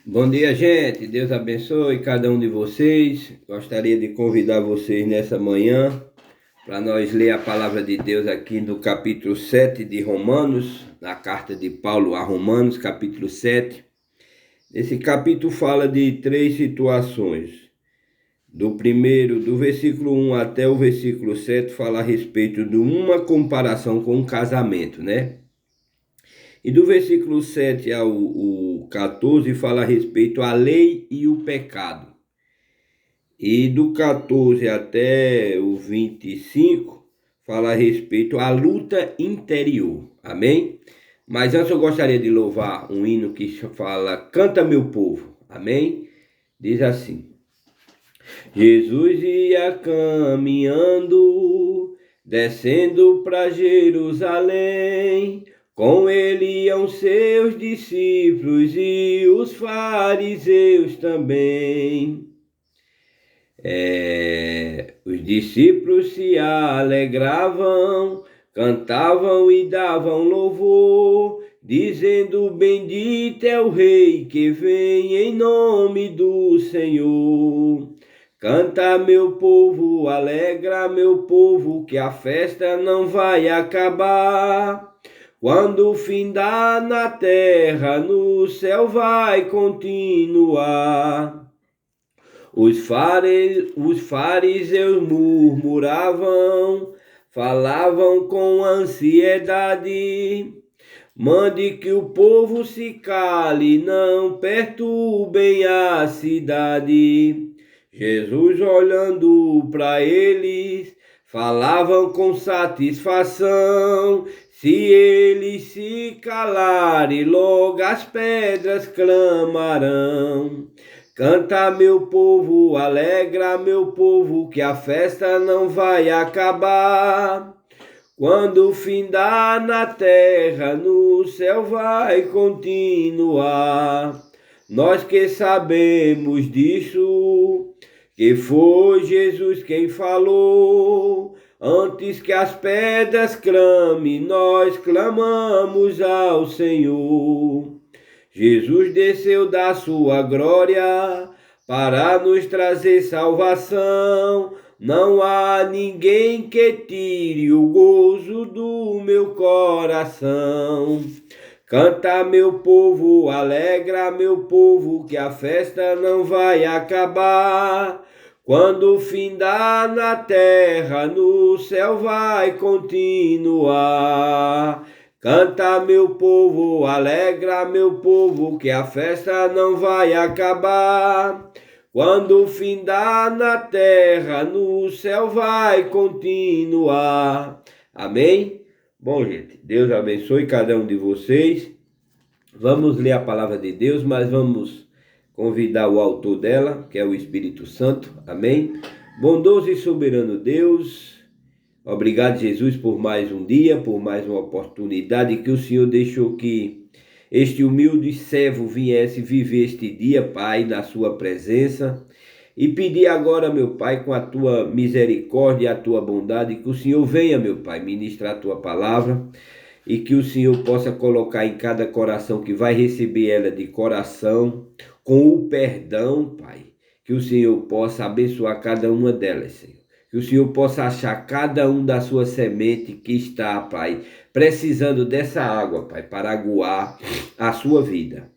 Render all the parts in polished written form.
Bom dia, gente. Deus abençoe cada um de vocês. Gostaria de convidar vocês nessa manhã para nós ler a palavra de Deus aqui no capítulo 7 de Romanos, na carta de Paulo a Romanos, capítulo 7. Esse capítulo fala de três situações. Do versículo 1 até o versículo 7, fala a respeito de uma comparação com o casamento, né? E do versículo 7 ao 14 fala a respeito à lei e o pecado. E do 14 até o 25 fala a respeito à luta interior. Amém? Mas antes eu gostaria de louvar um hino que fala: Canta meu povo. Amém? Diz assim: Jesus ia caminhando, descendo para Jerusalém. Com ele iam seus discípulos e os fariseus também. Os discípulos se alegravam, cantavam e davam louvor, dizendo: Bendito é o Rei que vem em nome do Senhor. Canta, meu povo, alegra, meu povo, que a festa não vai acabar. Quando findar na terra, no céu vai continuar. Os fariseus murmuravam, falavam com ansiedade. Mande que o povo se cale, não perturbem a cidade. Jesus, olhando para eles, falavam com satisfação. Se eles se calarem, logo as pedras clamarão. Canta, meu povo, alegra, meu povo, que a festa não vai acabar. Quando findar na terra, no céu vai continuar. Nós que sabemos disso, que foi Jesus quem falou. Antes que as pedras clamem, nós clamamos ao Senhor. Jesus desceu da sua glória para nos trazer salvação. Não há ninguém que tire o gozo do meu coração. Canta, meu povo, alegra, meu povo, que a festa não vai acabar. Quando findar na terra, no céu vai continuar. Canta, meu povo, alegra, meu povo, que a festa não vai acabar. Quando findar na terra, no céu vai continuar. Amém? Bom, gente, Deus abençoe cada um de vocês. Vamos ler a palavra de Deus, mas vamos convidar o autor dela, que é o Espírito Santo. Amém? Bondoso e soberano Deus, obrigado, Jesus, por mais um dia, por mais uma oportunidade que o Senhor deixou que este humilde servo viesse viver este dia, Pai, na sua presença. E pedir agora, meu Pai, com a tua misericórdia e a tua bondade, que o Senhor venha, meu Pai, ministrar a tua palavra e que o Senhor possa colocar em cada coração que vai receber ela de coração, com o perdão, Pai. Que o Senhor possa abençoar cada uma delas, Senhor. Que o Senhor possa achar cada um da sua semente que está, Pai, precisando dessa água, Pai, para aguar a sua vida.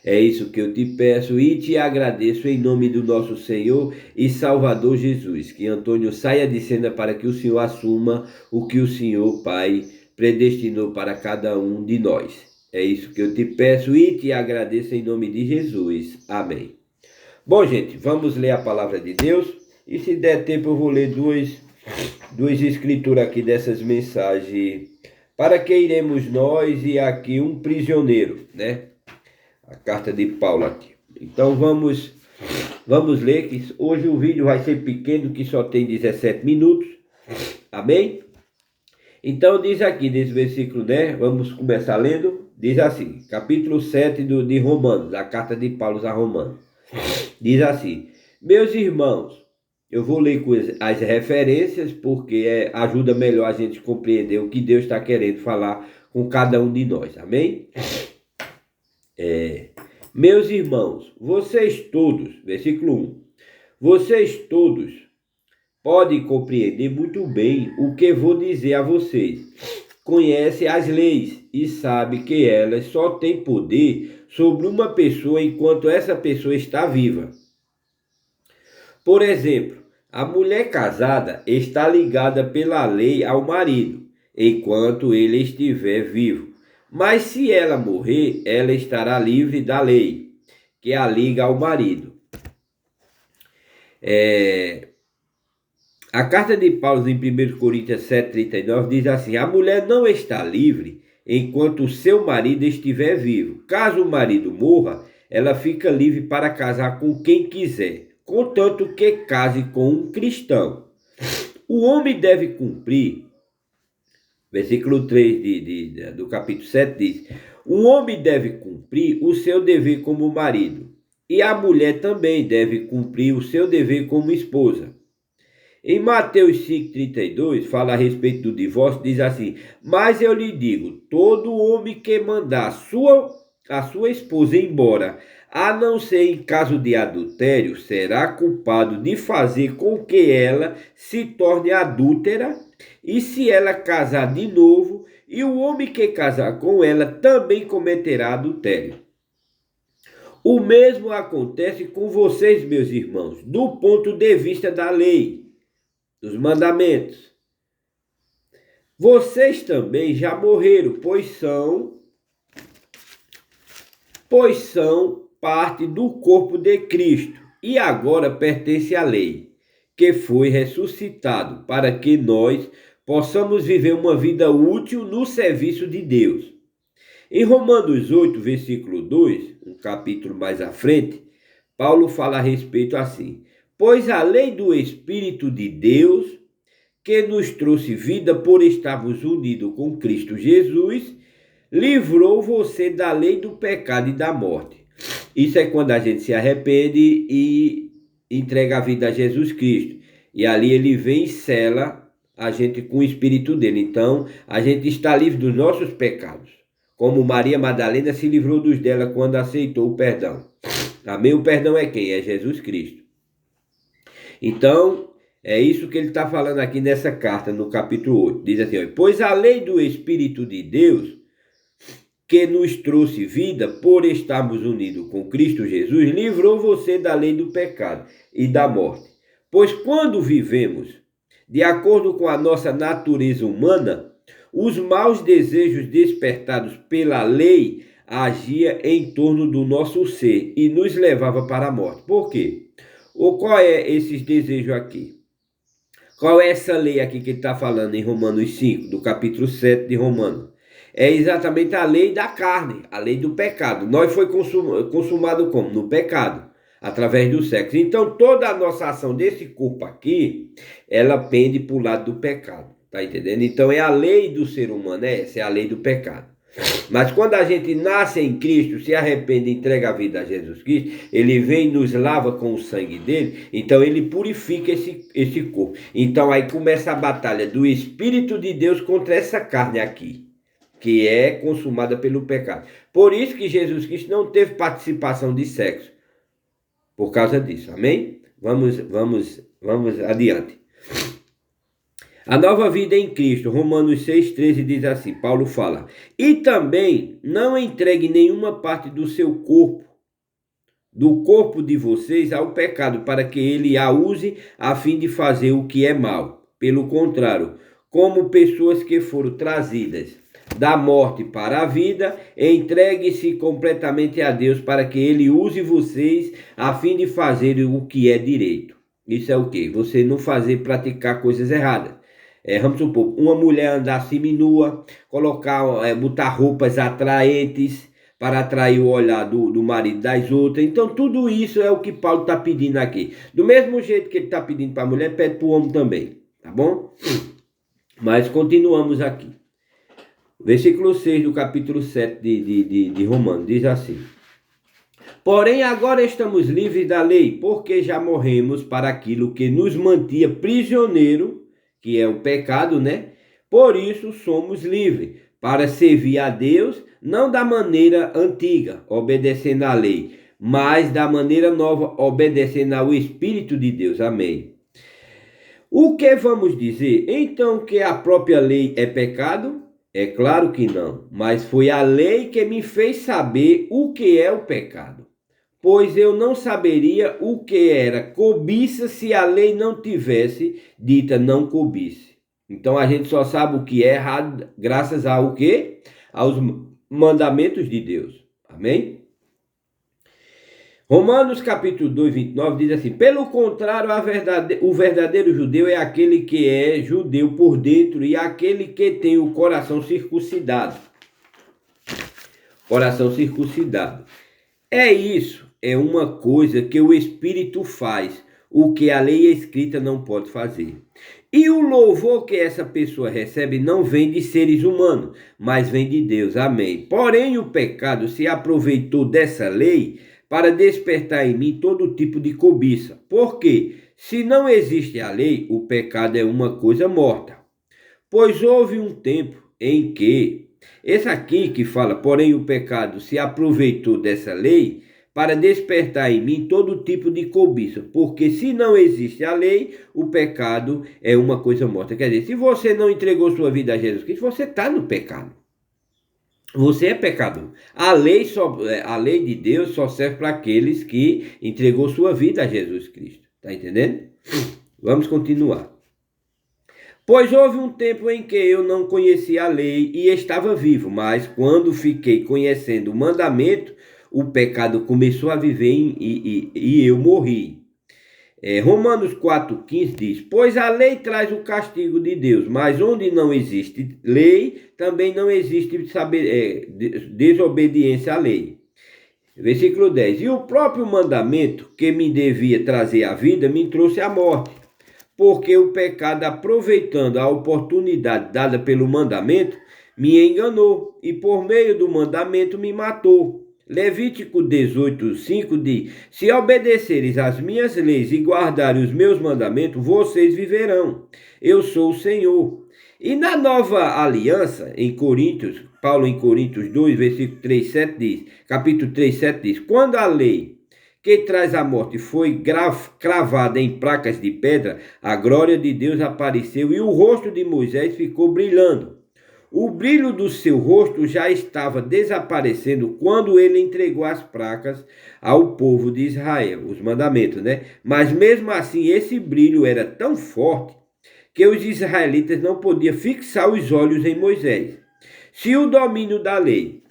É isso que eu te peço e te agradeço em nome do nosso Senhor e Salvador Jesus. Que Antônio saia de cena para que o Senhor assuma o que o Senhor, Pai, predestinou para cada um de nós. É isso que eu te peço e te agradeço em nome de Jesus. Amém. Bom, gente, vamos ler a palavra de Deus. E se der tempo eu vou ler duas escrituras aqui dessas mensagens. Para que iremos nós e aqui um prisioneiro, né? A carta de Paulo aqui. Então vamos ler, que hoje o vídeo vai ser pequeno, que só tem 17 minutos. Amém? Então diz aqui, nesse versículo, né? Vamos começar lendo. Diz assim, capítulo 7 de Romanos, a carta de Paulo a Romanos. Diz assim: meus irmãos, eu vou ler com as referências, porque ajuda melhor a gente compreender o que Deus está querendo falar com cada um de nós. Amém? Meus irmãos, vocês todos, versículo 1, vocês todos podem compreender muito bem o que vou dizer a vocês. Conhece as leis e sabe que elas só têm poder sobre uma pessoa enquanto essa pessoa está viva. Por exemplo, a mulher casada está ligada pela lei ao marido, enquanto ele estiver vivo. Mas se ela morrer, ela estará livre da lei, que a liga ao marido. A carta de Paulo em 1 Coríntios 7,39 diz assim: a mulher não está livre enquanto o seu marido estiver vivo. Caso o marido morra, ela fica livre para casar com quem quiser, contanto que case com um cristão. O homem deve cumprir, versículo 3 do capítulo 7 diz: o homem deve cumprir o seu dever como marido, e a mulher também deve cumprir o seu dever como esposa. Em Mateus 5,32, fala a respeito do divórcio, diz assim: mas eu lhe digo, todo homem que mandar a sua esposa embora, a não ser em caso de adultério, será culpado de fazer com que ela se torne adúltera, e se ela casar de novo, e o homem que casar com ela também cometerá adultério. O mesmo acontece com vocês, meus irmãos, do ponto de vista da lei, dos mandamentos. Vocês também já morreram, pois são parte do corpo de Cristo, e agora pertence à lei, que foi ressuscitado para que nós possamos viver uma vida útil no serviço de Deus. Em Romanos 8, versículo 2, um capítulo mais à frente, Paulo fala a respeito assim: pois a lei do Espírito de Deus, que nos trouxe vida por estarmos unidos com Cristo Jesus, livrou você da lei do pecado e da morte. Isso é quando a gente se arrepende e entrega a vida a Jesus Cristo. E ali ele vem e sela a gente com o Espírito dele. Então, a gente está livre dos nossos pecados. Como Maria Madalena se livrou dos dela quando aceitou o perdão. Amém? O perdão é quem? É Jesus Cristo. Então, é isso que ele está falando aqui nessa carta, no capítulo 8. Diz assim: pois a lei do Espírito de Deus, que nos trouxe vida por estarmos unidos com Cristo Jesus, livrou você da lei do pecado e da morte. Pois quando vivemos de acordo com a nossa natureza humana, os maus desejos despertados pela lei agia em torno do nosso ser e nos levava para a morte. Por quê? Ou qual é esses desejos aqui? Qual é essa lei aqui que ele está falando em Romanos 5, do capítulo 7 de Romanos? É exatamente a lei da carne, a lei do pecado. Nós foi consumado como? No pecado, através do sexo. Então toda a nossa ação desse corpo aqui, ela pende para o lado do pecado. Tá entendendo? Então é a lei do ser humano, essa é a lei do pecado. Mas quando a gente nasce em Cristo, se arrepende e entrega a vida a Jesus Cristo, ele vem e nos lava com o sangue dele, então ele purifica esse corpo. Então aí começa a batalha do Espírito de Deus contra essa carne aqui, que é consumada pelo pecado. Por isso que Jesus Cristo não teve participação de sexo, por causa disso, amém? Vamos adiante. A nova vida em Cristo, Romanos 6,13 diz assim, Paulo fala: e também não entregue nenhuma parte do seu corpo, do corpo de vocês, ao pecado, para que ele a use a fim de fazer o que é mal. Pelo contrário, como pessoas que foram trazidas da morte para a vida, entregue-se completamente a Deus para que ele use vocês a fim de fazer o que é direito. Isso é o quê? Você não praticar coisas erradas. Vamos supor, uma mulher andar seminua, botar roupas atraentes para atrair o olhar do marido das outras. Então tudo isso é o que Paulo está pedindo aqui. Do mesmo jeito que ele está pedindo para a mulher, pede para o homem também, tá bom? Mas continuamos aqui. Versículo 6 do capítulo 7 de Romanos, diz assim: porém agora estamos livres da lei, porque já morremos para aquilo que nos mantinha prisioneiro, que é o pecado, né? Por isso somos livres, para servir a Deus não da maneira antiga, obedecendo à lei, mas da maneira nova, obedecendo ao Espírito de Deus. Amém. O que vamos dizer? Então que a própria lei é pecado? É claro que não, mas foi a lei que me fez saber o que é o pecado. Pois eu não saberia o que era cobiça se a lei não tivesse dita não cobice. Então a gente só sabe o que é errado graças ao quê? Aos mandamentos de Deus. Amém? Romanos capítulo 2, 29 diz assim: pelo contrário, o verdadeiro judeu é aquele que é judeu por dentro e aquele que tem o coração circuncidado. Coração circuncidado. Isso é uma coisa que o Espírito faz, o que a lei escrita não pode fazer. E o louvor que essa pessoa recebe não vem de seres humanos, mas vem de Deus. Amém. Porém, o pecado se aproveitou dessa lei para despertar em mim todo tipo de cobiça. Porque, se não existe a lei, o pecado é uma coisa morta. Pois houve um tempo em que, esse aqui que fala, porém o pecado se aproveitou dessa lei para despertar em mim todo tipo de cobiça. Porque se não existe a lei, o pecado é uma coisa morta. Quer dizer, se você não entregou sua vida a Jesus Cristo, você está no pecado. Você é pecador. A lei de Deus só serve para aqueles que entregou sua vida a Jesus Cristo. Está entendendo? Vamos continuar. Pois houve um tempo em que eu não conhecia a lei e estava vivo, mas quando fiquei conhecendo o mandamento, o pecado começou a viver e eu morri. Romanos 4,15 diz: pois a lei traz o castigo de Deus, mas onde não existe lei, também não existe desobediência à lei. Versículo 10: e o próprio mandamento que me devia trazer a vida, me trouxe a morte, porque o pecado, aproveitando a oportunidade dada pelo mandamento, me enganou, e por meio do mandamento me matou. Levítico 18:5 diz: se obedeceres às minhas leis e guardarem os meus mandamentos, vocês viverão. Eu sou o Senhor. E na nova aliança, em Coríntios, Paulo em Coríntios 2, versículo 3:7 diz, capítulo 3:7 diz: quando a lei que traz a morte foi cravada em placas de pedra, a glória de Deus apareceu e o rosto de Moisés ficou brilhando. O brilho do seu rosto já estava desaparecendo quando ele entregou as placas ao povo de Israel, os mandamentos, né? Mas mesmo assim, esse brilho era tão forte que os israelitas não podiam fixar os olhos em Moisés. Se o domínio da lei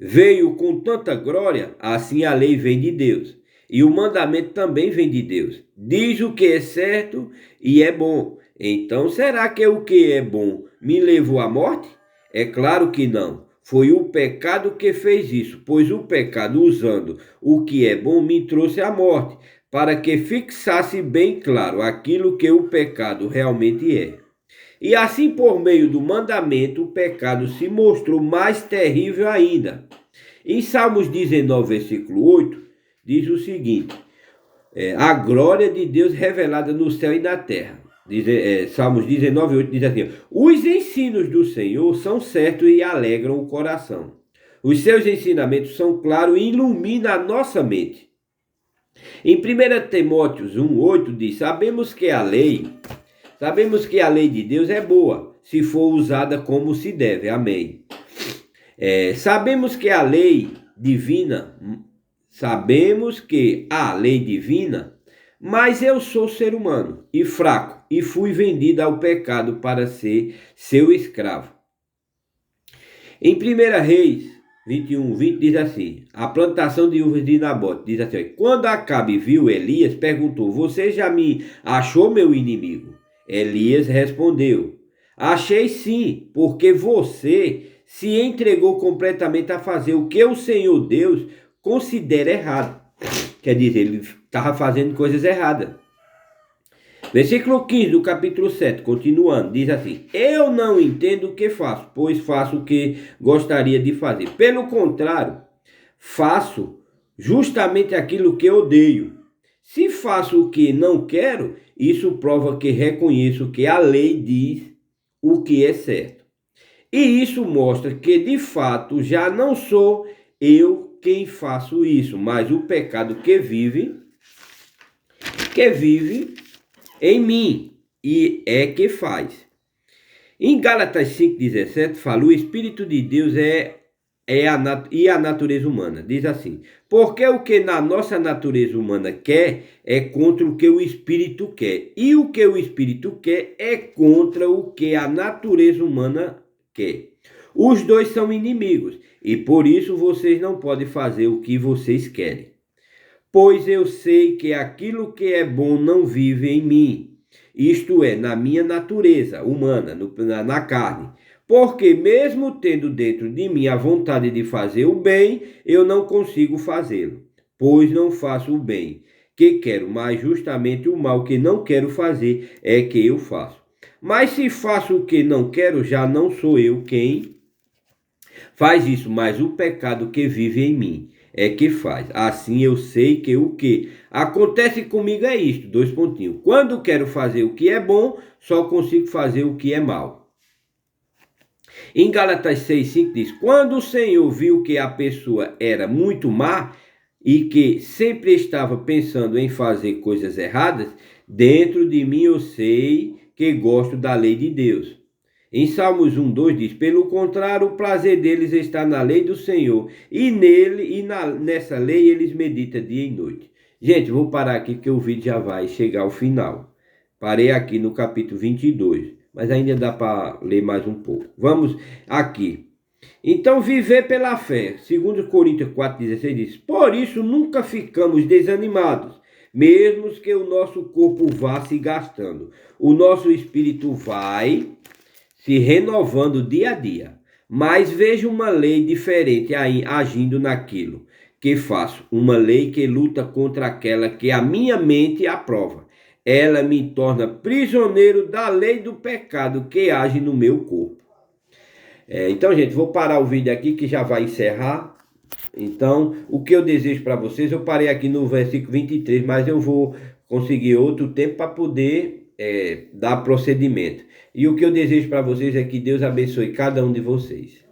veio com tanta glória, assim a lei vem de Deus. E o mandamento também vem de Deus. Diz o que é certo e é bom. Então, será que o que é bom me levou à morte? É claro que não. Foi o pecado que fez isso, pois o pecado, usando o que é bom, me trouxe à morte, para que fixasse bem claro aquilo que o pecado realmente é. E assim, por meio do mandamento, o pecado se mostrou mais terrível ainda. Em Salmos 19, versículo 8, diz o seguinte: a glória de Deus revelada no céu e na terra. Salmos 19, 8 diz assim: os ensinos do Senhor são certos e alegram o coração. Os seus ensinamentos são claros e iluminam a nossa mente. Em 1 Timóteo 1,8 diz: sabemos que a lei de Deus é boa, se for usada como se deve. Amém. Sabemos que a lei divina, mas eu sou ser humano e fraco, e fui vendido ao pecado para ser seu escravo. Em 1 Reis 21:20 diz assim: a plantação de uvas de Nabote, diz assim: quando Acabe viu Elias, perguntou: você já me achou meu inimigo? Elias respondeu: achei sim, porque você se entregou completamente a fazer o que o Senhor Deus considera errado. Quer dizer, ele estava fazendo coisas erradas. Versículo 15 do capítulo 7, continuando, diz assim: eu não entendo o que faço, pois faço o que gostaria de fazer. Pelo contrário, faço justamente aquilo que odeio. Se faço o que não quero, isso prova que reconheço que a lei diz o que é certo. E isso mostra que, de fato, já não sou eu quem faço isso, mas o pecado que vive em mim e é que faz. Em Gálatas 5,17 fala, o Espírito de Deus e a natureza humana. Diz assim, porque o que na nossa natureza humana quer é contra o que o Espírito quer. E o que o Espírito quer é contra o que a natureza humana quer. Os dois são inimigos e por isso vocês não podem fazer o que vocês querem. Pois eu sei que aquilo que é bom não vive em mim, isto é, na minha natureza humana, na carne. Porque mesmo tendo dentro de mim a vontade de fazer o bem, eu não consigo fazê-lo, pois não faço o bem que quero, mas justamente o mal que não quero fazer é que eu faço. Mas se faço o que não quero, já não sou eu quem faz isso, mas o pecado que vive em mim é que faz. Assim eu sei que o que acontece comigo é isto, dois pontinhos. Quando quero fazer o que é bom, só consigo fazer o que é mal. Em Gálatas 6,5 diz, quando o Senhor viu que a pessoa era muito má e que sempre estava pensando em fazer coisas erradas, dentro de mim eu sei que gosto da lei de Deus. Em Salmos 1,2 diz, pelo contrário, o prazer deles está na lei do Senhor, e nessa lei eles meditam dia e noite. Gente, vou parar aqui porque o vídeo já vai chegar ao final. Parei aqui no capítulo 22, mas ainda dá para ler mais um pouco. Vamos aqui. Então, viver pela fé. 2 Coríntios 4,16 diz, por isso nunca ficamos desanimados, mesmo que o nosso corpo vá se gastando. O nosso espírito vai se renovando dia a dia. Mas vejo uma lei diferente aí agindo naquilo que faço. Uma lei que luta contra aquela que a minha mente aprova. Ela me torna prisioneiro da lei do pecado que age no meu corpo. Então, gente, vou parar o vídeo aqui que já vai encerrar. Então, o que eu desejo para vocês, eu parei aqui no versículo 23, mas eu vou conseguir outro tempo para poder dar procedimento. E o que eu desejo para vocês é que Deus abençoe cada um de vocês.